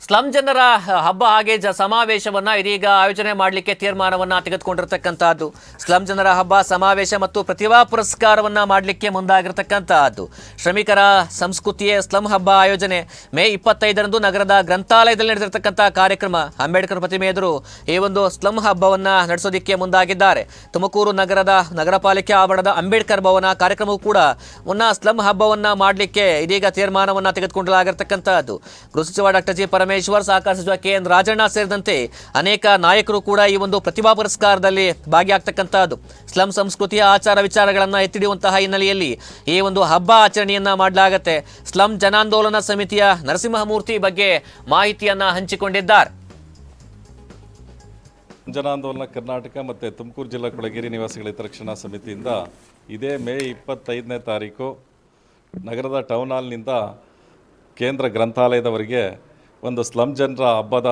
Slum ಜನರ ಹಬ್ಬ ಹಾಗೆ ಸಮಾವೇಶವನ್ನ ಇದೀಗ ಆಯೋಜನೆ ಮಾಡಲಿಕ್ಕೆ ತೀರ್ಮಾನವನ್ನ ತೆಗೆದುಕೊಂಡಿರತಕ್ಕಂತಹದ್ದು. ಸ್ಲಂ ಜನರ ಹಬ್ಬ ಸಮಾವೇಶ ಮತ್ತು ಪ್ರತಿಭಾ ಪುರಸ್ಕಾರವನ್ನ ಮಾಡಲಿಕ್ಕೆ ಮುಂದಾಗಿರತಕ್ಕಂತಹದ್ದು. ಶ್ರಮಿಕರ ಸಂಸ್ಕೃತಿಯೇ ಸ್ಲಂ ಹಬ್ಬ ಆಯೋಜನೆ. ಮೇ 25ರಂದು ನಗರದ ಗ್ರಂಥಾಲಯದಲ್ಲಿ ನಡೆದಿರತಕ್ಕಂತಹ ಕಾರ್ಯಕ್ರಮ. ಅಂಬೇಡ್ಕರ್ ಪ್ರತಿಮೆ ಎದುರು ಈ ಒಂದು ಸ್ಲಂ ಹಬ್ಬವನ್ನ ನಡೆಸೋದಕ್ಕೆ ಮುಂದಾಗಿದ್ದಾರೆ. ತುಮಕೂರು ನಗರದ ನಗರ ಪಾಲಿಕೆ ಆವರಣದ ಅಂಬೇಡ್ಕರ್ ಭವನ ಕಾರ್ಯಕ್ರಮವೂ ಕೂಡ ಸ್ಲಂ ಹಬ್ಬವನ್ನ ಮಾಡಲಿಕ್ಕೆ ಇದೀಗ ತೀರ್ಮಾನವನ್ನ ತೆಗೆದುಕೊಳ್ಳಲಾಗಿರತಕ್ಕಂತಹದ್ದು. ಗೃಹ ಸಚಿವ ಡಾಕ್ಟರ್ ಜಿ ಪರಮೇಶ್ವರ್, ಸಹಕಾರ ಸಚಿವ KN ರಾಜಣ್ಣ ಸೇರಿದಂತೆ ಅನೇಕ ನಾಯಕರು ಕೂಡ ಈ ಒಂದು ಪ್ರತಿಭಾ ಪುರಸ್ಕಾರದಲ್ಲಿ ಭಾಗಿಯಾಗತಕ್ಕಂತಹದ್ದು. ಸ್ಲಂ ಸಂಸ್ಕೃತಿಯ ಆಚಾರ ವಿಚಾರಗಳನ್ನು ಎತ್ತಿಡಿಯುವಂತಹ ಹಿನ್ನೆಲೆಯಲ್ಲಿ ಈ ಒಂದು ಹಬ್ಬ ಆಚರಣೆಯನ್ನ ಮಾಡಲಾಗುತ್ತೆ. ಸ್ಲಂ ಜನಾಂದೋಲನ ಸಮಿತಿಯ ನರಸಿಂಹಮೂರ್ತಿ ಬಗ್ಗೆ ಮಾಹಿತಿಯನ್ನ ಹಂಚಿಕೊಂಡಿದ್ದಾರೆ. ಜನಾಂದೋಲನ ಕರ್ನಾಟಕ ಮತ್ತು ತುಮಕೂರು ಜಿಲ್ಲಾ ಕೊಳಗೇರಿ ನಿವಾಸಿಗಳ ಹಿತರಕ್ಷಣಾ ಸಮಿತಿಯಿಂದ ಇದೇ ಮೇ 25ನೇ ತಾರೀಕು ನಗರದ ಟೌನ್ ಹಾಲ್ನಿಂದ ಕೇಂದ್ರ ಗ್ರಂಥಾಲಯದವರೆಗೆ ಒಂದು ಸ್ಲಂ ಜನರ ಹಬ್ಬದ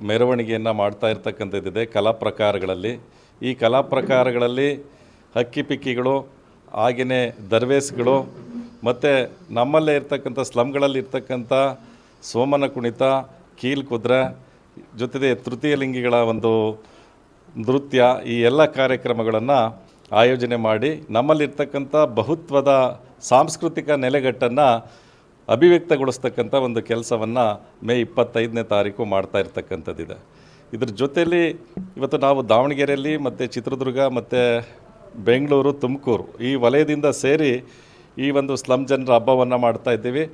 ಮೆರವಣಿಗೆಯನ್ನು ಮಾಡ್ತಾ ಇರ್ತಕ್ಕಂಥದ್ದಿದೆ. ಕಲಾ ಪ್ರಕಾರಗಳಲ್ಲಿ ಈ ಕಲಾ ಪ್ರಕಾರಗಳಲ್ಲಿ ಹಕ್ಕಿಪಿಕ್ಕಿಗಳು, ಹಾಗೆಯೇ ದರ್ವೇಸ್ಗಳು ಮತ್ತು ನಮ್ಮಲ್ಲೇ ಇರ್ತಕ್ಕಂಥ ಸ್ಲಮ್ಗಳಲ್ಲಿ ಇರ್ತಕ್ಕಂಥ ಸೋಮನ ಕುಣಿತ, ಕೀಲ್ ಕುದುರೆ ಜೊತೆಗೆ ತೃತೀಯ ಲಿಂಗಿಗಳ ಒಂದು ನೃತ್ಯ, ಈ ಎಲ್ಲ ಕಾರ್ಯಕ್ರಮಗಳನ್ನು ಆಯೋಜನೆ ಮಾಡಿ ನಮ್ಮಲ್ಲಿರ್ತಕ್ಕಂಥ ಬಹುತ್ವದ ಸಾಂಸ್ಕೃತಿಕ ನೆಲೆಗಟ್ಟನ್ನು ಅಭಿವ್ಯಕ್ತಗೊಳಿಸ್ತಕ್ಕಂಥ ಒಂದು ಕೆಲಸವನ್ನು ಮೇ 25ನೇ ತಾರೀಕು ಮಾಡ್ತಾ ಇರ್ತಕ್ಕಂಥದ್ದಿದೆ. ಇದ್ರ ಜೊತೆಯಲ್ಲಿ ಇವತ್ತು ನಾವು ದಾವಣಗೆರೆಯಲ್ಲಿ ಮತ್ತು ಚಿತ್ರದುರ್ಗ ಮತ್ತು ಬೆಂಗಳೂರು, ತುಮಕೂರು ಈ ವಲಯದಿಂದ ಸೇರಿ ಈ ಒಂದು ಸ್ಲಂ ಜನರ ಹಬ್ಬವನ್ನು ಮಾಡ್ತಾ ಇದ್ದೀವಿ.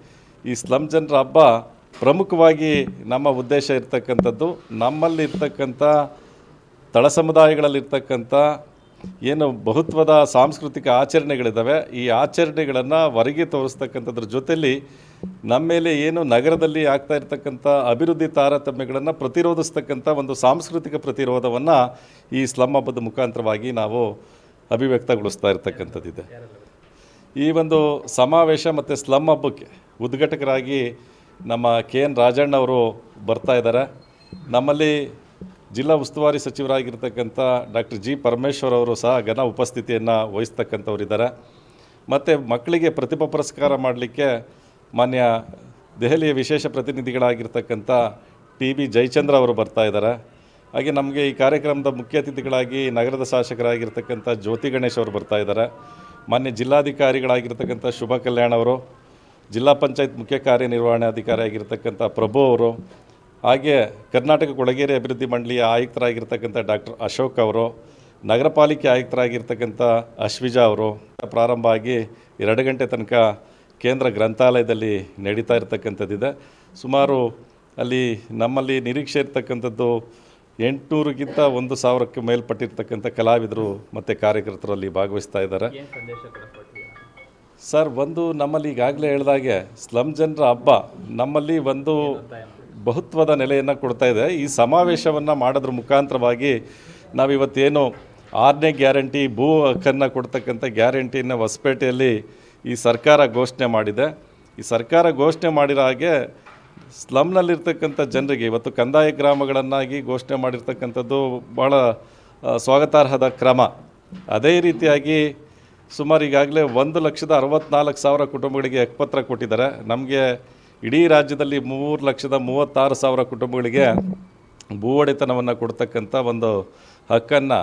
ಈ ಸ್ಲಂ ಜನರ ಹಬ್ಬ ಪ್ರಮುಖವಾಗಿ ನಮ್ಮ ಉದ್ದೇಶ ಇರ್ತಕ್ಕಂಥದ್ದು ನಮ್ಮಲ್ಲಿರ್ತಕ್ಕಂಥ ತಳ ಸಮುದಾಯಗಳಲ್ಲಿರ್ತಕ್ಕಂಥ ಏನು ಬಹುತ್ವದ ಸಾಂಸ್ಕೃತಿಕ ಆಚರಣೆಗಳಿದ್ದಾವೆ, ಈ ಆಚರಣೆಗಳನ್ನು ಹೊರಗೆ ತೋರಿಸ್ತಕ್ಕಂಥದ್ರ ಜೊತೆಯಲ್ಲಿ ನಮ್ಮ ಮೇಲೆ ಏನು ನಗರದಲ್ಲಿ ಆಗ್ತಾ ಇರ್ತಕ್ಕಂಥ ಅಭಿವೃದ್ಧಿ ತಾರತಮ್ಯಗಳನ್ನು ಪ್ರತಿರೋಧಿಸ್ತಕ್ಕಂಥ ಒಂದು ಸಾಂಸ್ಕೃತಿಕ ಪ್ರತಿರೋಧವನ್ನು ಈ ಸ್ಲಂ ಹಬ್ಬದ ಮುಖಾಂತರವಾಗಿ ನಾವು ಅಭಿವ್ಯಕ್ತಗೊಳಿಸ್ತಾ ಇರ್ತಕ್ಕಂಥದ್ದಿದೆ. ಈ ಒಂದು ಸಮಾವೇಶ ಮತ್ತು ಸ್ಲಂ ಹಬ್ಬಕ್ಕೆ ಉದ್ಘಾಟಕರಾಗಿ ನಮ್ಮ KN ರಾಜಣ್ಣ ಅವರು ಬರ್ತಾ ಇದ್ದಾರೆ. ನಮ್ಮಲ್ಲಿ ಜಿಲ್ಲಾ ಉಸ್ತುವಾರಿ ಸಚಿವರಾಗಿರ್ತಕ್ಕಂಥ ಡಾಕ್ಟರ್ ಜಿ ಪರಮೇಶ್ವರ್ ಅವರು ಸಹ ಘನ ಉಪಸ್ಥಿತಿಯನ್ನು ವಹಿಸ್ತಕ್ಕಂಥವರಿದ್ದಾರೆ. ಮತ್ತು ಮಕ್ಕಳಿಗೆ ಪ್ರತಿಭಾ ಪುರಸ್ಕಾರ ಮಾಡಲಿಕ್ಕೆ ಮಾನ್ಯ ದೆಹಲಿಯ ವಿಶೇಷ ಪ್ರತಿನಿಧಿಗಳಾಗಿರ್ತಕ್ಕಂಥ TB ಜಯಚಂದ್ರ ಅವರು ಬರ್ತಾ ಇದ್ದಾರೆ. ಹಾಗೆ ನಮಗೆ ಈ ಕಾರ್ಯಕ್ರಮದ ಮುಖ್ಯ ಅತಿಥಿಗಳಾಗಿ ನಗರದ ಶಾಸಕರಾಗಿರ್ತಕ್ಕಂಥ ಜ್ಯೋತಿ ಗಣೇಶ್ ಅವರು ಬರ್ತಾ ಇದ್ದಾರೆ. ಮಾನ್ಯ ಜಿಲ್ಲಾಧಿಕಾರಿಗಳಾಗಿರ್ತಕ್ಕಂಥ ಶುಭ ಕಲ್ಯಾಣ್ ಅವರು, ಜಿಲ್ಲಾ ಪಂಚಾಯತ್ ಮುಖ್ಯ ಕಾರ್ಯನಿರ್ವಹಣಾಧಿಕಾರಿ ಆಗಿರ್ತಕ್ಕಂಥ ಪ್ರಭು ಅವರು, ಹಾಗೆ ಕರ್ನಾಟಕ ಕೊಳಗೇರಿ ಅಭಿವೃದ್ಧಿ ಮಂಡಳಿಯ ಆಯುಕ್ತರಾಗಿರ್ತಕ್ಕಂಥ ಡಾಕ್ಟರ್ ಅಶೋಕ್ ಅವರು, ನಗರ ಪಾಲಿಕೆ ಆಯುಕ್ತರಾಗಿರ್ತಕ್ಕಂಥ ಅಶ್ವಿಜಾ ಅವರು. ಪ್ರಾರಂಭ ಆಗಿ 2 ಗಂಟೆ ತನಕ ಕೇಂದ್ರ ಗ್ರಂಥಾಲಯದಲ್ಲಿ ನಡೀತಾ ಇರ್ತಕ್ಕಂಥದ್ದಿದೆ. ಸುಮಾರು ಅಲ್ಲಿ ನಮ್ಮಲ್ಲಿ ನಿರೀಕ್ಷೆ ಇರ್ತಕ್ಕಂಥದ್ದು 800ಗಿಂತ 1000ಕ್ಕೆ ಮೇಲ್ಪಟ್ಟಿರ್ತಕ್ಕಂಥ ಕಲಾವಿದರು ಮತ್ತು ಕಾರ್ಯಕರ್ತರು ಅಲ್ಲಿ ಭಾಗವಹಿಸ್ತಾ ಇದ್ದಾರೆ. ಸರ್, ಒಂದು ನಮ್ಮಲ್ಲಿ ಈಗಾಗಲೇ ಹೇಳಿದಾಗೆ ಸ್ಲಂ ಜನರ ಹಬ್ಬ ನಮ್ಮಲ್ಲಿ ಒಂದು ಬಹುತ್ವದ ನೆಲೆಯನ್ನು ಕೊಡ್ತಾ ಇದೆ. ಈ ಸಮಾವೇಶವನ್ನು ಮಾಡೋದ್ರ ಮುಖಾಂತರವಾಗಿ ನಾವಿವತ್ತೇನು 6ನೇ ಗ್ಯಾರಂಟಿ ಭೂ ಹಕ್ಕನ್ನು ಕೊಡ್ತಕ್ಕಂಥ ಗ್ಯಾರಂಟಿಯನ್ನು ಹೊಸಪೇಟೆಯಲ್ಲಿ ಈ ಸರ್ಕಾರ ಘೋಷಣೆ ಮಾಡಿದೆ. ಈ ಸರ್ಕಾರ ಘೋಷಣೆ ಮಾಡಿರೋ ಹಾಗೆ ಸ್ಲಮ್ನಲ್ಲಿರ್ತಕ್ಕಂಥ ಜನರಿಗೆ ಇವತ್ತು ಕಂದಾಯ ಗ್ರಾಮಗಳನ್ನಾಗಿ ಘೋಷಣೆ ಮಾಡಿರ್ತಕ್ಕಂಥದ್ದು ಭಾಳ ಸ್ವಾಗತಾರ್ಹದ ಕ್ರಮ. ಅದೇ ರೀತಿಯಾಗಿ ಸುಮಾರು ಈಗಾಗಲೇ 1,64,000 ಕುಟುಂಬಗಳಿಗೆ ಹಕ್ಕುಪತ್ರ ಕೊಟ್ಟಿದ್ದಾರೆ. ನಮಗೆ ಇಡೀ ರಾಜ್ಯದಲ್ಲಿ 3,36,000 ಕುಟುಂಬಗಳಿಗೆ ಭೂ ಒಡೆತನವನ್ನು ಕೊಡ್ತಕ್ಕಂಥ ಒಂದು ಹಕ್ಕನ್ನು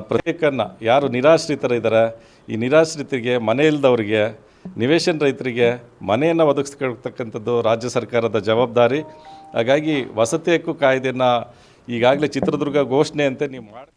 ಪ್ರತ್ಯೇಕನ್ನು ಯಾರು ನಿರಾಶ್ರಿತರಿದ್ದಾರೆ, ಈ ನಿರಾಶ್ರಿತರಿಗೆ, ಮನೆ ಇಲ್ಲದವರಿಗೆ, ನಿವೇಶನ ರೈತರಿಗೆ ಮನೆಯನ್ನು ಒದಗಿಸ್ಕೊಳ್ತಕ್ಕಂಥದ್ದು ರಾಜ್ಯ ಸರ್ಕಾರದ ಜವಾಬ್ದಾರಿ. ಹಾಗಾಗಿ ವಸತಿ ಹಕ್ಕು ಕಾಯ್ದೆಯನ್ನು ಈಗಾಗಲೇ ಚಿತ್ರದುರ್ಗ ಘೋಷಣೆಯಂತೆ ನೀವು ಮಾಡಿ